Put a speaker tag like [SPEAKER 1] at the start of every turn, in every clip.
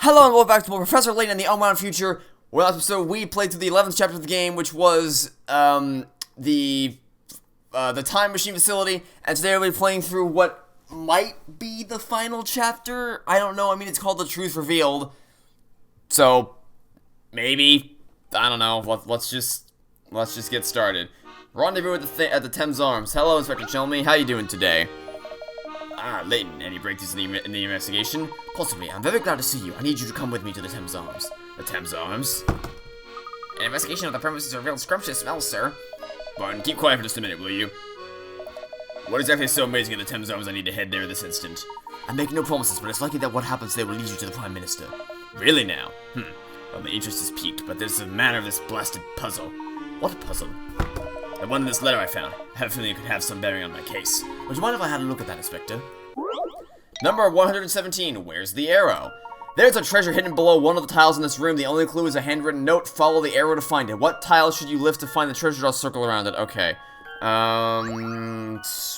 [SPEAKER 1] Hello and welcome back to Professor Layton in the Unwound Future. Well, last episode we played through the 11th chapter of the game, which was the time machine facility, and today we'll be playing through what might be the final chapter. I don't know. I mean, it's called The Truth Revealed, so maybe I don't know. Let's just get started. Rendezvous at the Thames Arms. Hello, Inspector Chelmy. How you doing today? Layton, any breakthroughs in the investigation? Possibly. I'm very glad to see you. I need you to come with me to the Thames Arms. The Thames Arms? An investigation of the premises revealed scrumptious smells, sir. Barton, keep quiet for just a minute, will you? What exactly is so amazing at the Thames Arms I need to head there this instant? I make no promises, but it's likely that what happens there will lead you to the Prime Minister. Really now? Well, the interest is piqued, but there's the matter of this blasted puzzle. What puzzle? The one in this letter I found. I have a feeling it could have some bearing on my case. Would you mind if I had a look at that, Inspector? Number 117, where's the arrow? There's a treasure hidden below one of the tiles in this room. The only clue is a handwritten note. Follow the arrow to find it. What tile should you lift to find the treasure? I'll circle around it. Okay. We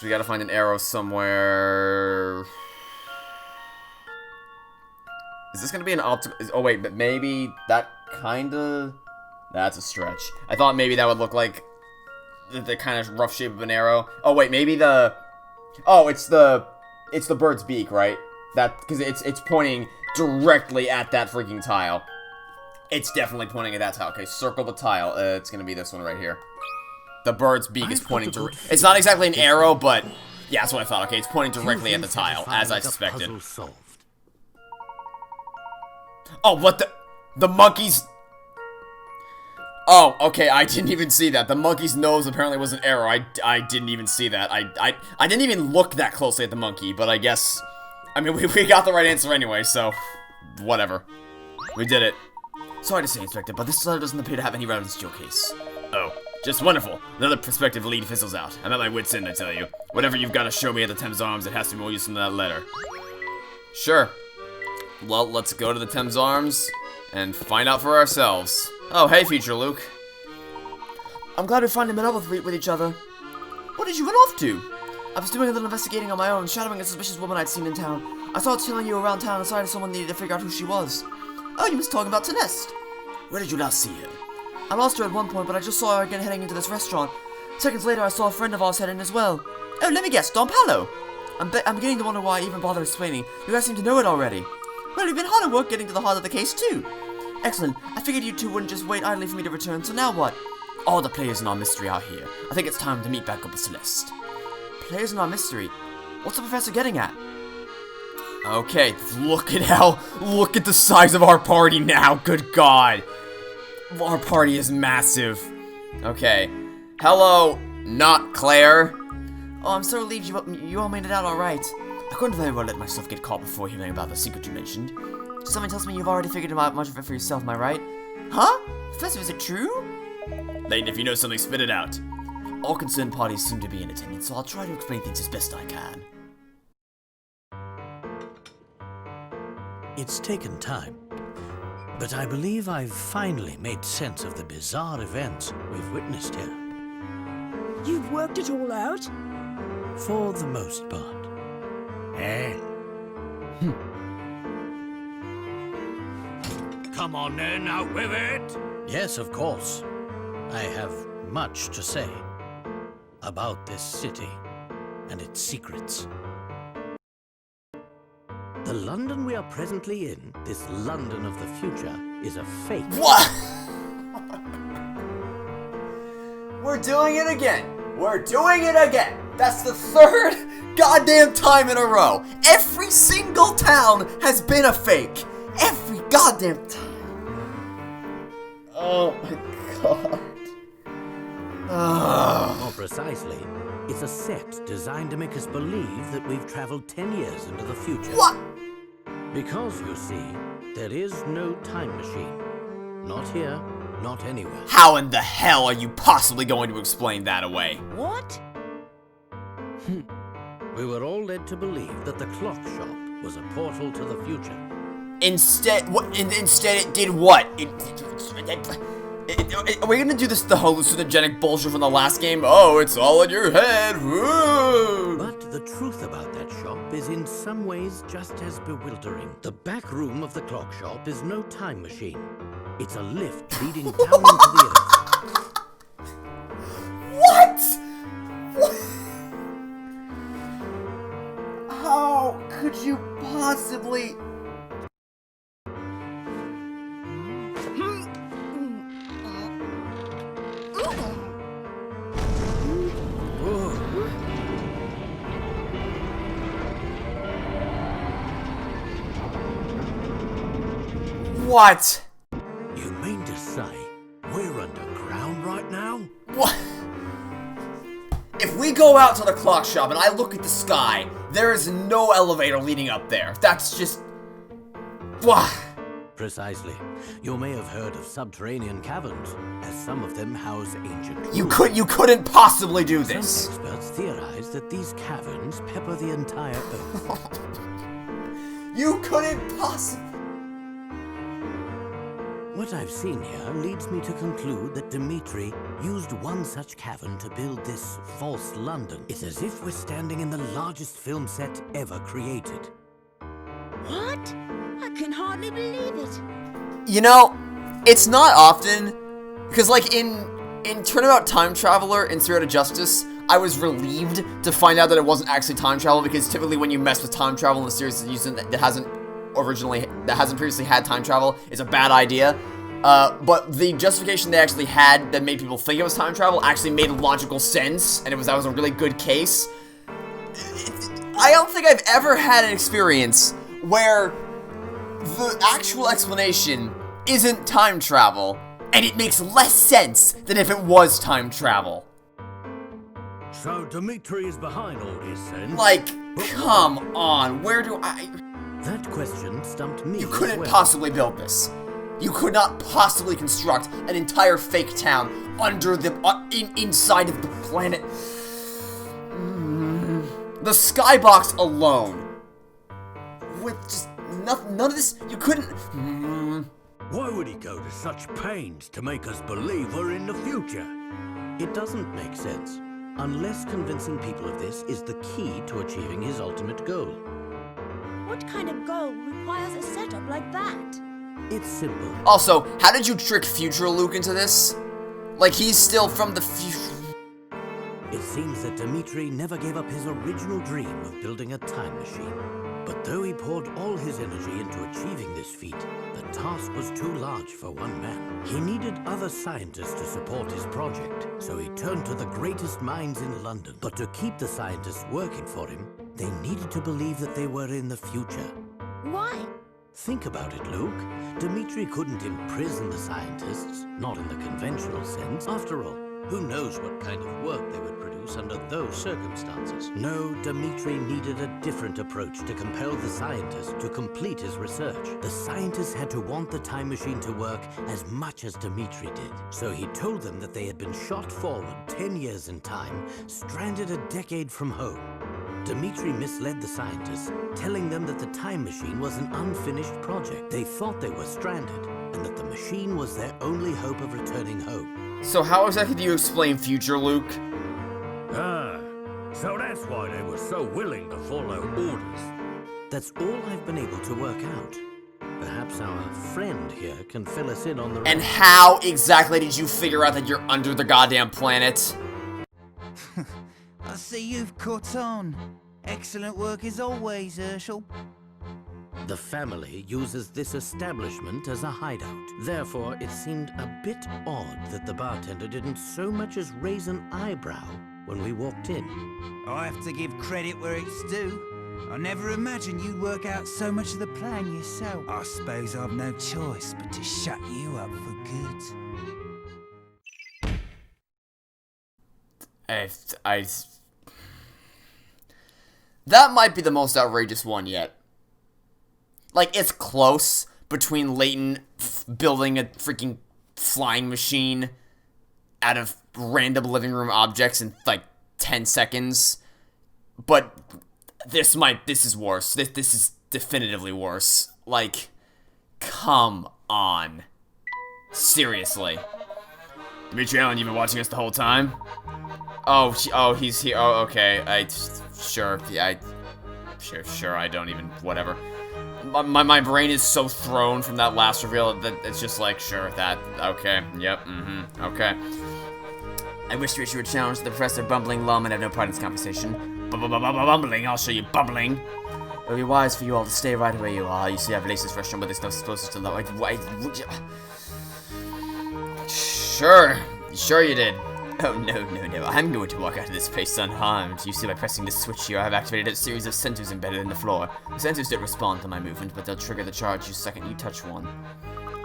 [SPEAKER 1] gotta find an arrow somewhere. Is this gonna be an optical? Oh wait, but maybe that kinda... That's a stretch. I thought maybe that would look like the kind of rough shape of an arrow. Oh wait, maybe the... Oh, it's the bird's beak, right? That, because it's pointing directly at that freaking tile. It's definitely pointing at that tile. Okay, circle the tile. It's gonna be this one right here. The bird's beak is pointing to... It's not exactly an arrow, but... Yeah, that's what I thought. Okay, it's pointing directly at the tile, as I suspected. Oh, what the... The monkey's... Oh, okay, I didn't even see that. The monkey's nose apparently was an arrow. I didn't even see that. I didn't even look that closely at the monkey, but I guess... I mean, we got the right answer anyway, so... Whatever. We did it. Sorry to say, Inspector, but this letter doesn't appear to have any relevance to your case. Oh, just wonderful. Another prospective lead fizzles out. I'm at my wit's end, I tell you. Whatever you've got to show me at the Thames Arms, it has to be more useful than that letter. Sure. Well, let's go to the Thames Arms and find out for ourselves. Oh, hey, future Luke. I'm glad we finally met up with each other. What did you run off to? I was doing a little investigating on my own, shadowing a suspicious woman I'd seen in town. I saw her tailing you around town and decided someone needed to figure out who she was. Oh, you must talking about Celeste. Where did you last see her? I lost her at one point, but I just saw her again heading into this restaurant. Seconds later, I saw a friend of ours head in as well. Oh, let me guess, Don Palo. I'm beginning to wonder why I even bother explaining. You guys seem to know it already. Well, you've been hard at work getting to the heart of the case, too. Excellent. I figured you two wouldn't just wait idly for me to return, so now what? All the players in our mystery are here. I think it's time to meet back up with Celeste. Players in our mystery? What's the professor getting at? Okay, look at the size of our party now, good god. Our party is massive. Okay. Hello, not Claire. Oh, I'm so relieved you all made it out alright. I couldn't very well let myself get caught before hearing about the secret you mentioned. Something tells me you've already figured out much of it for yourself, am I right? Huh? Professor, is it true? Layton, if you know something, spit it out. All concerned parties seem to be in attendance, so I'll try to explain things as best I can.
[SPEAKER 2] It's taken time, but I believe I've finally made sense of the bizarre events we've witnessed here.
[SPEAKER 3] You've worked it all out?
[SPEAKER 2] For the most part. Eh?
[SPEAKER 4] Come on then, out with it!
[SPEAKER 2] Yes, of course. I have much to say about this city and its secrets. The London we are presently in, this London of the future, is a fake.
[SPEAKER 1] What? We're doing it again. We're doing it again. That's the third goddamn time in a row. Every single town has been a fake. Every goddamn time. Oh my god.
[SPEAKER 2] More precisely, it's a set designed to make us believe that we've traveled 10 years into the future.
[SPEAKER 1] What?
[SPEAKER 2] Because, you see, there is no time machine. Not here, not anywhere.
[SPEAKER 1] How in the hell are you possibly going to explain that away?
[SPEAKER 3] What?
[SPEAKER 2] We were all led to believe that the clock shop was a portal to the future.
[SPEAKER 1] Instead, instead it did what? Are we gonna do this the hallucinogenic bullshit from the last game? Oh, it's all in your head. Woo!
[SPEAKER 2] But the truth about that shop is in some ways just as bewildering. The back room of the clock shop is no time machine. It's a lift leading down into the earth.
[SPEAKER 1] What? What? How could you possibly... What?
[SPEAKER 2] You mean to say we're underground right now?
[SPEAKER 1] What? If we go out to the clock shop and I look at the sky, there is no elevator leading up there. That's just... What?
[SPEAKER 2] Precisely. You may have heard of subterranean caverns, as some of them house ancient
[SPEAKER 1] You
[SPEAKER 2] ruins.
[SPEAKER 1] couldn't possibly do this.
[SPEAKER 2] Some experts theorize that these caverns pepper the entire Earth.
[SPEAKER 1] You couldn't possibly...
[SPEAKER 2] What I've seen here leads me to conclude that Dmitri used one such cavern to build this false London. It's as if we're standing in the largest film set ever created.
[SPEAKER 3] What? I can hardly believe it.
[SPEAKER 1] You know, it's not often, because like in Turnabout Time Traveler in Spirit of Justice, I was relieved to find out that it wasn't actually time travel, because typically when you mess with time travel in a series that hasn't previously had time travel, it's a bad idea. But the justification they actually had that made people think it was time travel actually made logical sense, and that was a really good case. I don't think I've ever had an experience where the actual explanation isn't time travel, and it makes less sense than if it was time travel.
[SPEAKER 4] So Dmitri is behind all this, then?
[SPEAKER 1] Like, come on, where do I...
[SPEAKER 2] That question stumped me.
[SPEAKER 1] You couldn't
[SPEAKER 2] as well.
[SPEAKER 1] possibly build this. You could not possibly construct an entire fake town under the inside of the planet. The skybox alone, with just none of this, you couldn't.
[SPEAKER 4] Why would he go to such pains to make us believe we're in the future?
[SPEAKER 2] It doesn't make sense, unless convincing people of this is the key to achieving his ultimate goal.
[SPEAKER 3] What kind of goal requires a setup like that?
[SPEAKER 2] It's simple.
[SPEAKER 1] Also, how did you trick future Luke into this? Like, he's still from the future.
[SPEAKER 2] It seems that Dmitri never gave up his original dream of building a time machine. But though he poured all his energy into achieving this feat, the task was too large for one man. He needed other scientists to support his project, so he turned to the greatest minds in London. But to keep the scientists working for him, they needed to believe that they were in the future.
[SPEAKER 3] Why?
[SPEAKER 2] Think about it, Luke. Dmitri couldn't imprison the scientists, not in the conventional sense. After all, who knows what kind of work they would produce under those circumstances? No, Dmitri needed a different approach to compel the scientists to complete his research. The scientists had to want the time machine to work as much as Dmitri did. So he told them that they had been shot forward 10 years in time, stranded a decade from home. Dmitri misled the scientists, telling them that the time machine was an unfinished project. They thought they were stranded, and that the machine was their only hope of returning home.
[SPEAKER 1] So how exactly do you explain future Luke?
[SPEAKER 4] Ah, so that's why they were so willing to follow orders.
[SPEAKER 2] That's all I've been able to work out. Perhaps our friend here can fill us in on the
[SPEAKER 1] And
[SPEAKER 2] rest.
[SPEAKER 1] how exactly did you figure out that you're under the goddamn planet?
[SPEAKER 5] I see you've caught on. Excellent work as always, Herschel.
[SPEAKER 2] The family uses this establishment as a hideout. Therefore, it seemed a bit odd that the bartender didn't so much as raise an eyebrow when we walked in.
[SPEAKER 5] I have to give credit where it's due. I never imagined you'd work out so much of the plan yourself. I suppose I've no choice but to shut you up for good.
[SPEAKER 1] That might be the most outrageous one yet. Like, it's close between Layton building a freaking flying machine out of random living room objects in, like, 10 seconds. But this is worse. This is definitively worse. Like, come on. Seriously. Dimitri Allen, you've been watching us the whole time? Oh, he's here. Oh, okay. Sure, yeah, sure, I don't even, whatever. My brain is so thrown from that last reveal that it's just like, sure, that, okay, yep, okay. I wish to issue a challenge to the Professor Bumbling Lum and have no part in this conversation. Bumbling, I'll show you bumbling. It would be wise for you all to stay right where you are. You see, I have laces restaurant, but there's no explosives to low. Sure you did. Oh, no. I'm going to walk out of this place unharmed. You see, by pressing this switch here, I have activated a series of sensors embedded in the floor. The sensors don't respond to my movement, but they'll trigger the charge the second you touch one.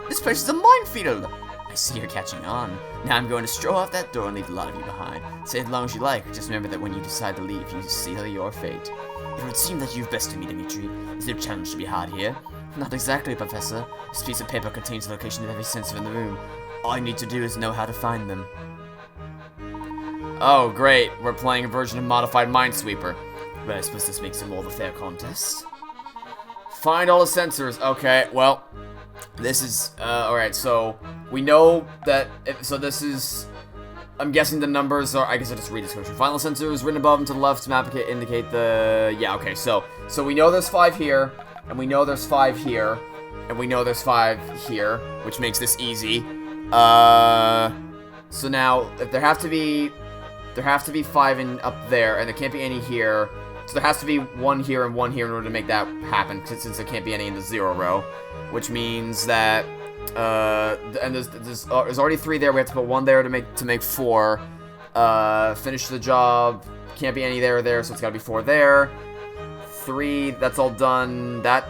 [SPEAKER 1] This place is a minefield! I see you're catching on. Now I'm going to stroll out that door and leave a lot of you behind. Say as long as you like, just remember that when you decide to leave, you seal your fate. It would seem that you've bested me, Dimitri. Is there a challenge to be hard here? Not exactly, Professor. This piece of paper contains the location of every sensor in the room. All I need to do is know how to find them. Oh, great. We're playing a version of Modified Minesweeper. But I suppose this makes it more of a fair contest. Find all the sensors. Okay, well, this is, alright, so we know that, so this is, I'm guessing the numbers are, I guess I'll just read the description. Final sensors written above and to the left map indicate the, yeah, okay, so we know there's 5 here, and we know there's 5 here, and we know there's 5 here, which makes this easy. So now, if there have to be 5 up there, and there can't be any here. So there has to be 1 here and 1 here in order to make that happen, since there can't be any in the 0 row. Which means that, and there's already 3 there. We have to put 1 there to make 4. Finish the job. Can't be any there or there, so it's gotta be 4 there. 3, that's all done. That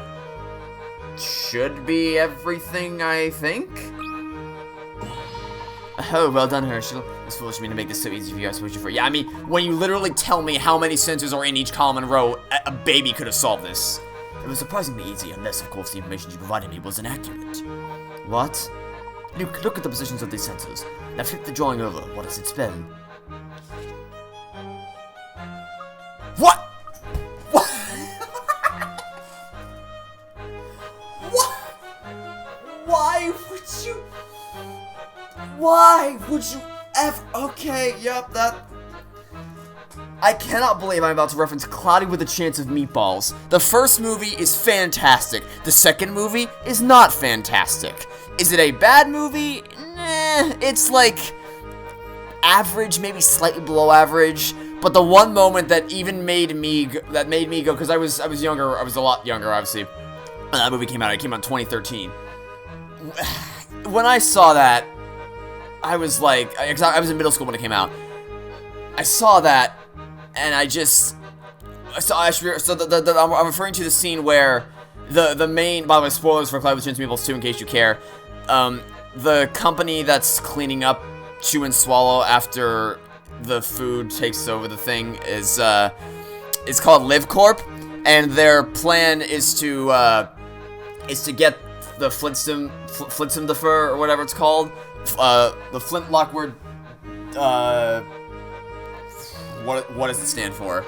[SPEAKER 1] should be everything, I think. Oh, well done, Herschel. It's foolish of me to make this so easy for you, I suppose you're for. Yeah, I mean, when you literally tell me how many sensors are in each column and row, a baby could have solved this. It was surprisingly easy, unless, of course, the information you provided me was inaccurate. What? Look at the positions of these sensors. Now flip the drawing over. What does it spell? What? What? What? Why would you ever? Okay, yep, that. I cannot believe I'm about to reference Cloudy with a Chance of Meatballs. The first movie is fantastic. The second movie is not fantastic. Is it a bad movie? Nah, it's like average, maybe slightly below average. But the one moment that even made me go, because I was younger, I was a lot younger, obviously. When that movie came out, it came out in 2013. When I saw that, I was like, I was in middle school when it came out. I saw that, and I'm referring to the scene where the main, by the way, spoilers for Cloud with Chance of Meatballs 2 in case you care. The company that's cleaning up Chew and Swallow after the food takes over the thing is called Live Corp, and their plan is to get the Flintstone defer or whatever it's called. The Flint Lockwood, what does it stand for?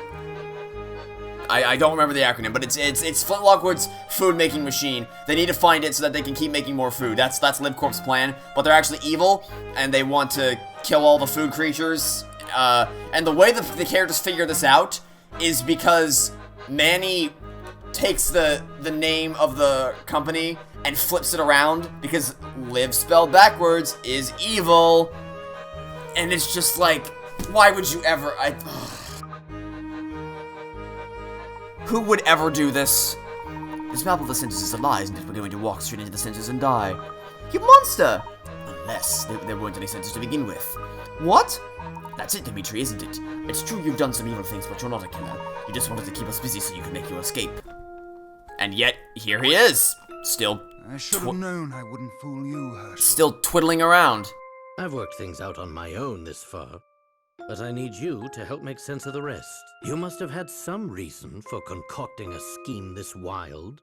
[SPEAKER 1] I don't remember the acronym, but it's Flint Lockwood's food making machine. They need to find it so that they can keep making more food. That's LibCorp's plan, but they're actually evil, and they want to kill all the food creatures. And the way the characters figure this out is because Manny takes the name of the company and flips it around, because live spelled backwards is evil. And it's just like, why would you ever, who would ever do this? This map of the sensors is a lie, isn't it? We're going to walk straight into the sensors and die. You monster! Unless there weren't any sensors to begin with. What? That's it, Dimitri, isn't it? It's true you've done some evil things, but you're not a killer. You just wanted to keep us busy so you could make your escape. And yet, here he is. Still
[SPEAKER 5] I should have known I wouldn't fool you, Herschel.
[SPEAKER 1] Still twiddling around.
[SPEAKER 2] I've worked things out on my own this far, but I need you to help make sense of the rest. You must have had some reason for concocting a scheme this wild.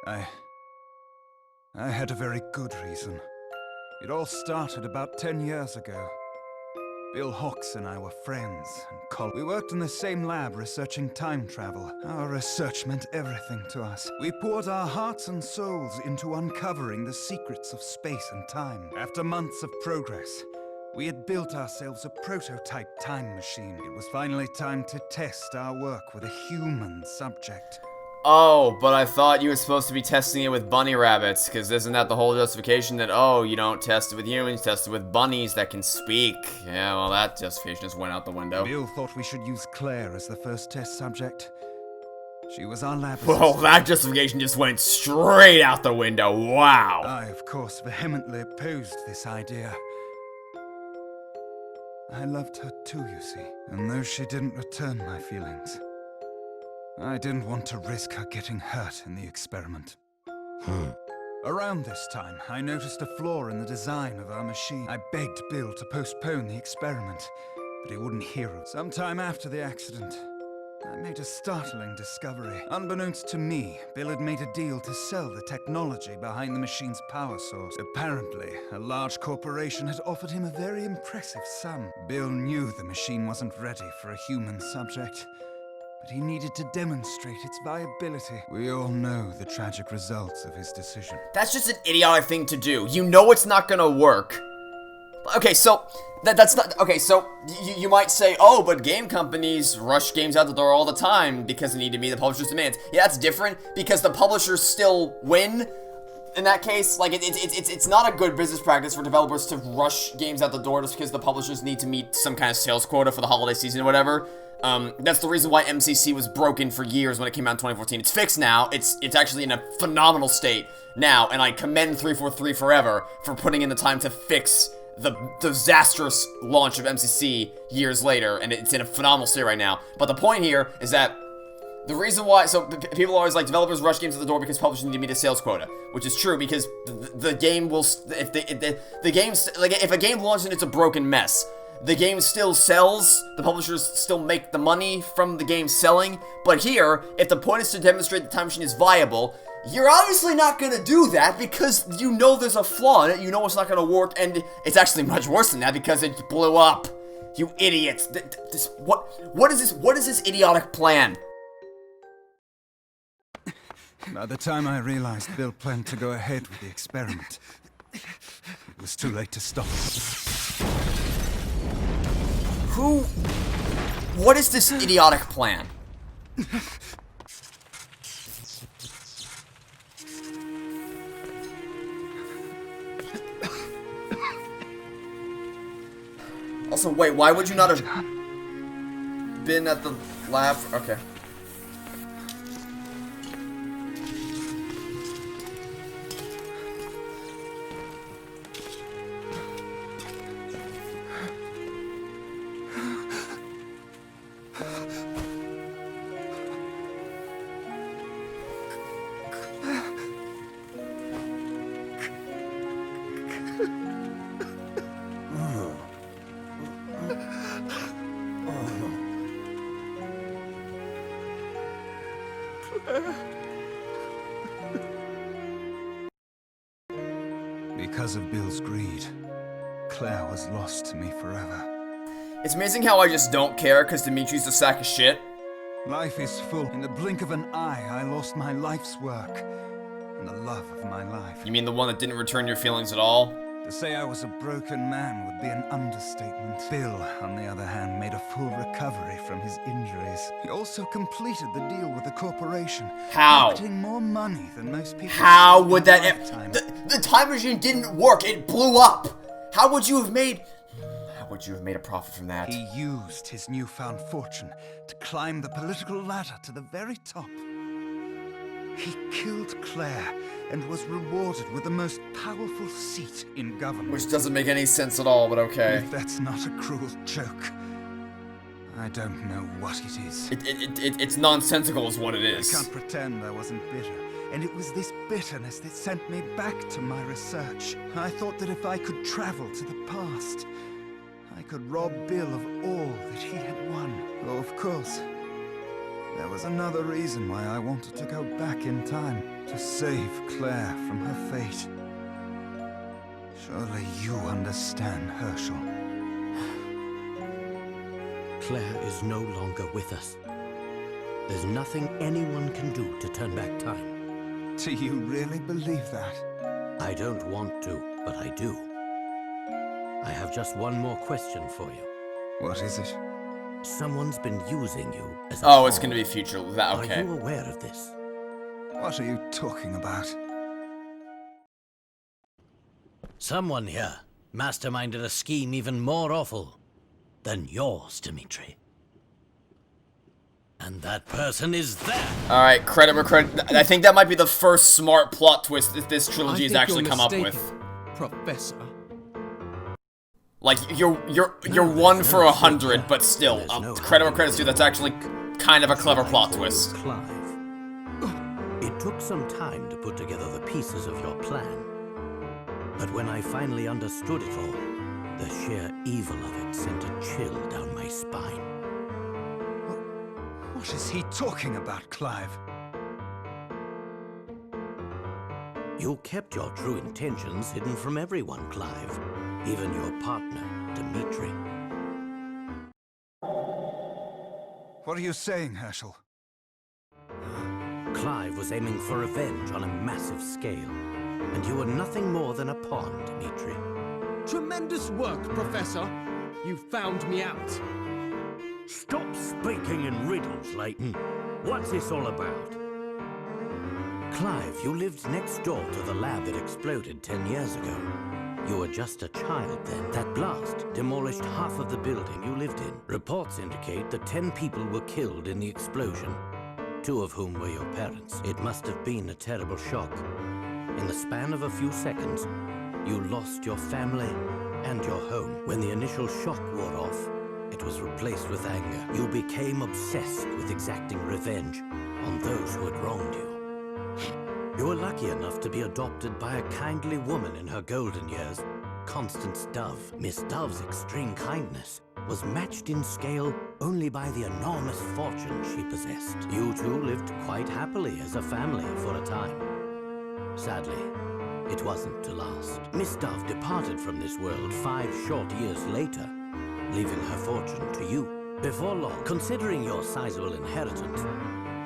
[SPEAKER 5] I had a very good reason. It all started about 10 years ago. Bill Hawks and I were friends and colleagues. We worked in the same lab researching time travel. Our research meant everything to us. We poured our hearts and souls into uncovering the secrets of space and time. After months of progress, we had built ourselves a prototype time machine. It was finally time to test our work with a human subject.
[SPEAKER 1] Oh, but I thought you were supposed to be testing it with bunny rabbits, because isn't that the whole justification that, oh, you don't test it with humans, test it with bunnies that can speak? Yeah, well, that justification just went out the window.
[SPEAKER 5] Bill thought we should use Claire as the first test subject. She was our lab
[SPEAKER 1] Well,
[SPEAKER 5] assistant.
[SPEAKER 1] that justification just went straight out the window. Wow.
[SPEAKER 5] I, of course, vehemently opposed this idea. I loved her too, you see. And though she didn't return my feelings, I didn't want to risk her getting hurt in the experiment. Around this time, I noticed a flaw in the design of our machine. I begged Bill to postpone the experiment, but he wouldn't hear of it. Sometime after the accident, I made a startling discovery. Unbeknownst to me, Bill had made a deal to sell the technology behind the machine's power source. Apparently, a large corporation had offered him a very impressive sum. Bill knew the machine wasn't ready for a human subject, but he needed to demonstrate its viability. We all know the tragic results of his decision.
[SPEAKER 1] That's just an idiotic thing to do. You know it's not gonna work. Okay, so that's not okay. So you might say, oh, but game companies rush games out the door all the time because they need to meet the publisher's demands. Yeah, that's different because the publishers still win. In that case, like it's not a good business practice for developers to rush games out the door just because the publishers need to meet some kind of sales quota for the holiday season or whatever. That's the reason why MCC was broken for years when it came out in 2014. It's fixed now. It's actually in a phenomenal state now, and I commend 343 forever for putting in the time to fix the disastrous launch of MCC years later, and it's in a phenomenal state right now. But the point here is that the reason why, so people are always like, developers rush games to the door because publishers need to meet a sales quota, which is true because the game will, if the game's, like, if a game launches and it's a broken mess, the game still sells, the publishers still make the money from the game selling, but here, if the point is to demonstrate the time machine is viable, you're obviously not gonna do that because you know there's a flaw in it, you know it's not gonna work, and it's actually much worse than that because it blew up. You idiots. What is this idiotic plan?
[SPEAKER 5] By the time I realized Bill planned to go ahead with the experiment, it was too late to stop.
[SPEAKER 1] What is this idiotic plan? Also, wait, why would you not have been at the lab? Okay.
[SPEAKER 5] Because of Bill's greed, Claire was lost to me forever.
[SPEAKER 1] It's amazing how I just don't care because Dimitri's a sack of shit.
[SPEAKER 5] Life is full. In the blink of an eye, I lost my life's work and the love of my life.
[SPEAKER 1] You mean the one that didn't return your feelings at all?
[SPEAKER 5] To say I was a broken man would be an understatement. Bill, on the other hand, made a full recovery from his injuries. He also completed the deal with the corporation.
[SPEAKER 1] How?
[SPEAKER 5] Pocketing more money than most people.
[SPEAKER 1] How would that?
[SPEAKER 5] Lifetime.
[SPEAKER 1] The time machine didn't work. It blew up. How would you have made a profit from that?
[SPEAKER 5] He used his newfound fortune to climb the political ladder to the very top. He killed Claire and was rewarded with the most powerful seat in government.
[SPEAKER 1] Which doesn't make any sense at all, but okay.
[SPEAKER 5] If that's not a cruel joke, I don't know what it is.
[SPEAKER 1] It's nonsensical is what it is.
[SPEAKER 5] I can't pretend I wasn't bitter. And it was this bitterness that sent me back to my research. I thought that if I could travel to the past, I could rob Bill of all that he had won. Oh, of course, there was another reason why I wanted to go back in time, to save Claire from her fate. Surely you understand, Herschel.
[SPEAKER 2] Claire is no longer with us. There's nothing anyone can do to turn back time.
[SPEAKER 5] Do you really believe that?
[SPEAKER 2] I don't want to, but I do. I have just one more question for you.
[SPEAKER 5] What is it?
[SPEAKER 2] Someone's been using you as a
[SPEAKER 1] Oh, it's
[SPEAKER 2] pawn.
[SPEAKER 1] gonna be future. That okay?
[SPEAKER 2] Are you aware of this?
[SPEAKER 5] What are you talking about?
[SPEAKER 2] Someone here masterminded a scheme even more awful than yours, Dimitri. And that person is there.
[SPEAKER 1] All right, credit where credit. I think that might be the first smart plot twist that this trilogy has
[SPEAKER 6] I think
[SPEAKER 1] actually
[SPEAKER 6] you're
[SPEAKER 1] come up
[SPEAKER 6] mistaken,
[SPEAKER 1] with.
[SPEAKER 6] Professor.
[SPEAKER 1] Like you're
[SPEAKER 2] No,
[SPEAKER 1] one
[SPEAKER 2] there's
[SPEAKER 1] for
[SPEAKER 2] no
[SPEAKER 1] 100,
[SPEAKER 2] filter.
[SPEAKER 1] but still,
[SPEAKER 2] There's no
[SPEAKER 1] credit where
[SPEAKER 2] hiding
[SPEAKER 1] credit's due.
[SPEAKER 2] place.
[SPEAKER 1] That's actually kind of a clever
[SPEAKER 2] So I
[SPEAKER 1] plot
[SPEAKER 2] call you
[SPEAKER 1] twist.
[SPEAKER 2] Clive. It took some time to put together the pieces of your plan. But when I finally understood it all, the sheer evil of it sent a chill down my spine.
[SPEAKER 5] What is he talking about, Clive?
[SPEAKER 2] You kept your true intentions hidden from everyone, Clive. Even your partner, Dimitri.
[SPEAKER 5] What are you saying, Herschel?
[SPEAKER 2] Clive was aiming for revenge on a massive scale. And you were nothing more than a pawn, Dimitri.
[SPEAKER 6] Tremendous work, Professor. You found me out.
[SPEAKER 4] Stop speaking in riddles, Layton. What's this all about?
[SPEAKER 2] Clive, you lived next door to the lab that exploded 10 years ago. You were just a child then. That blast demolished half of the building you lived in. Reports indicate that 10 people were killed in the explosion, 2 of whom were your parents. It must have been a terrible shock. In the span of a few seconds, you lost your family and your home. When the initial shock wore off, it was replaced with anger. You became obsessed with exacting revenge on those who had wronged you. You were lucky enough to be adopted by a kindly woman in her golden years, Constance Dove. Miss Dove's extreme kindness was matched in scale only by the enormous fortune she possessed. You two lived quite happily as a family for a time. Sadly, it wasn't to last. Miss Dove departed from this world 5 short years later, leaving her fortune to you. Before long, considering your sizable inheritance,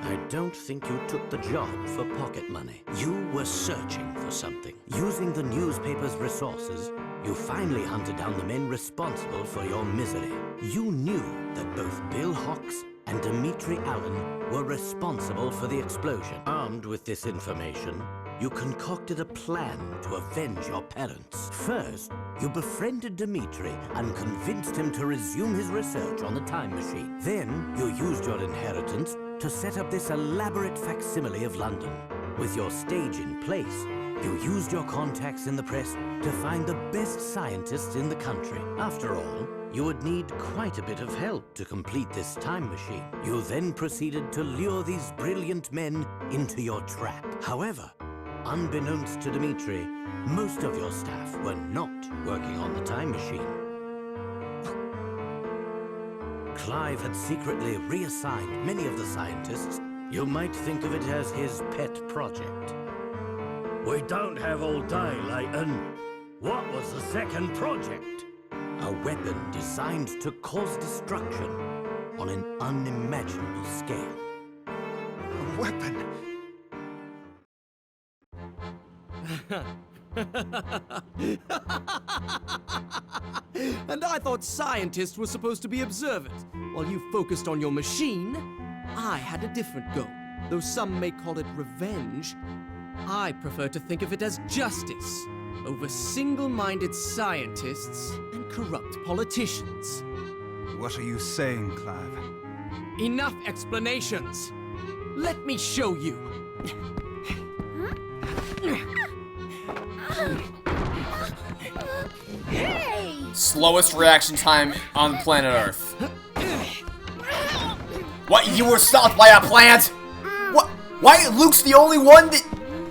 [SPEAKER 2] I don't think you took the job for pocket money. You were searching for something. Using the newspaper's resources, you finally hunted down the men responsible for your misery. You knew that both Bill Hawks and Dimitri Allen were responsible for the explosion. Armed with this information, you concocted a plan to avenge your parents. First, you befriended Dimitri and convinced him to resume his research on the time machine. Then, you used your inheritance to set up this elaborate facsimile of London. With your stage in place, you used your contacts in the press to find the best scientists in the country. After all, you would need quite a bit of help to complete this time machine. You then proceeded to lure these brilliant men into your trap. However, unbeknownst to Dimitri, most of your staff were not working on the time machine. Clive had secretly reassigned many of the scientists. You might think of it as his pet project.
[SPEAKER 4] We don't have all day, Layton. What was the second project?
[SPEAKER 2] A weapon designed to cause destruction on an unimaginable scale.
[SPEAKER 5] A weapon?
[SPEAKER 6] And I thought scientists were supposed to be observant. While you focused on your machine, I had a different goal. Though some may call it revenge, I prefer to think of it as justice over single-minded scientists and corrupt politicians.
[SPEAKER 5] What are you saying, Clive?
[SPEAKER 6] Enough explanations. Let me show you.
[SPEAKER 1] Slowest reaction time on planet Earth. What? You were stopped by a plant? What? Why? Luke's the only one that...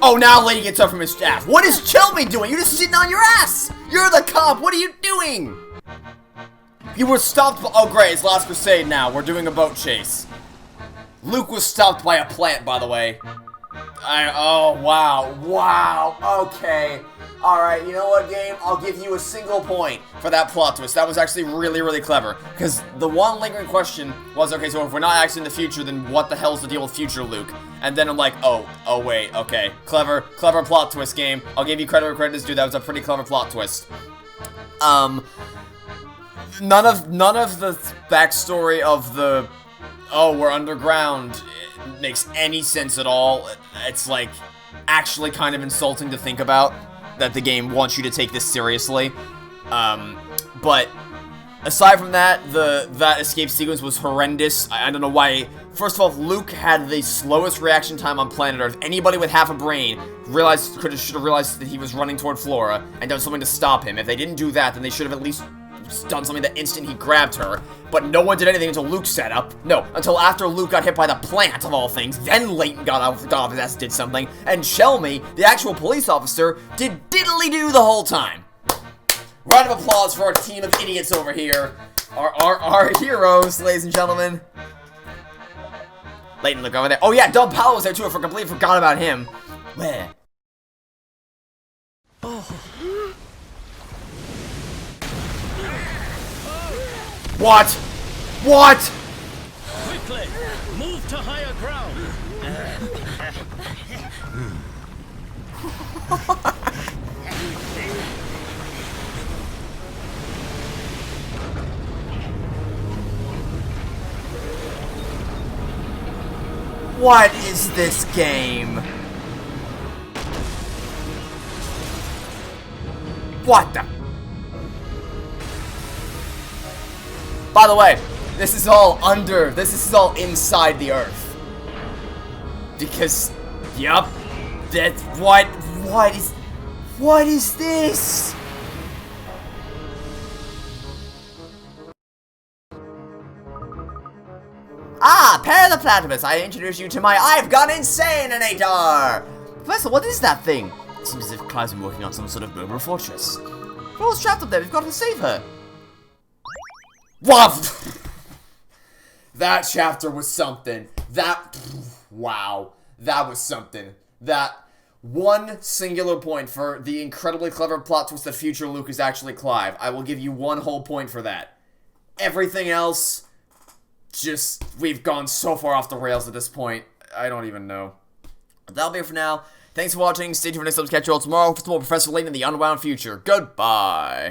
[SPEAKER 1] Oh, now Lady gets up from his staff. What is Shelby doing? You're just sitting on your ass. You're the cop. What are you doing? You were stopped by... Oh, great. It's Last Crusade now. We're doing a boat chase. Luke was stopped by a plant, by the way. Oh, wow. Wow. Okay. Alright, you know what, game? I'll give you a single point for that plot twist. That was actually really, really clever. Because the one lingering question was, okay, so if we're not actually in the future, then what the hell's the deal with future Luke? And then I'm like, oh wait, okay. Clever plot twist, game. I'll give you credit where credit is due. That was a pretty clever plot twist. None of the backstory of the, oh, we're underground, it makes any sense at all. It's, like, actually kind of insulting to think about that the game wants you to take this seriously. But aside from that, that escape sequence was horrendous. I don't know why. First of all, Luke had the slowest reaction time on planet Earth. Anybody with half a brain should have realized that he was running toward Flora and done something to stop him. If they didn't do that, then they should have at least done something the instant he grabbed her. But no one did anything until Luke set up. No, until after Luke got hit by the plant, of all things. Then Layton got off his ass and did something. And Shelmy, the actual police officer, did diddly-do the whole time. Round of applause for our team of idiots over here. Our heroes, ladies and gentlemen. Layton, look over there. Oh yeah, Doug Powell was there too. I completely forgot about him. Where? Oh. What? What?
[SPEAKER 2] Quickly, move to higher ground.
[SPEAKER 1] What is this game? What the? By the way, this is all inside the Earth. Because, yup, that's what is this? Ah, Pair the Platypus, I introduce you to my I've Gone Insane-inator! Professor, what is that thing? It seems as if Clive's been working on some sort of mobile fortress. Flor's trapped up there, we've got to save her. What? That chapter was something. Wow. That was something. That one singular point for the incredibly clever plot twist that future Luke is actually Clive. I will give you one whole point for that. Everything else, just, we've gone so far off the rails at this point. I don't even know. That'll be it for now. Thanks for watching. Stay tuned for next time. Catch you all tomorrow for some more Professor Layton in the Unwound Future. Goodbye.